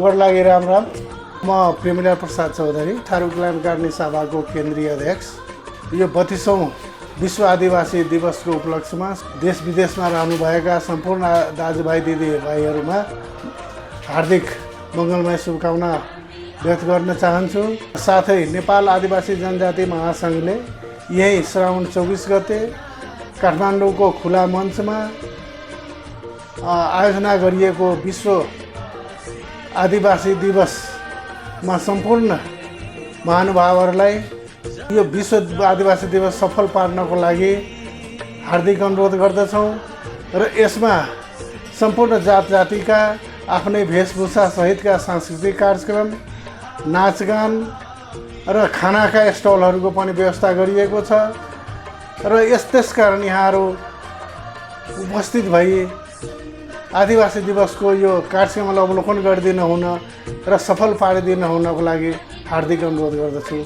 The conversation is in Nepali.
गोड लागि राम राम। म प्रेमिला प्रसाद चौधरी, थारू क्लान कार्ने सभाको केन्द्रीय अध्यक्ष। यो 32औं विश्व आदिवासी दिवसको उपलक्ष्यमा देश विदेशमा रहनुभएका सम्पूर्ण दाजुभाइ दिदीभाइहरूमा हार्दिक मङ्गलमय शुभकामना व्यक्त गर्न चाहन्छु। साथै नेपाल आदिवासी जनजाति महासङ्घले यही श्रावण 24 गते काठमाडौँको खुला मञ्चमा आयोजना गरिएको विश्व आदिवासी दिवसमा सम्पूर्ण महानुभावहरूलाई यो विश्व आदिवासी दिवस सफल पार्नको लागि हार्दिक अनुरोध गर्दछौँ र यसमा सम्पूर्ण जात जातिका आफ्नै वेशभूषा सहितका सांस्कृतिक कार्यक्रम, नाचगान र खानाका स्टलहरूको पनि व्यवस्था गरिएको छ र त्यसकारण यहाँहरू उपस्थित भई आदिवासी दिवसको यो कार्यक्रमलाई अवलोकन गरिदिनु हुन र सफल पारिदिनु हुनको लागि हार्दिक अनुरोध गर्दछु।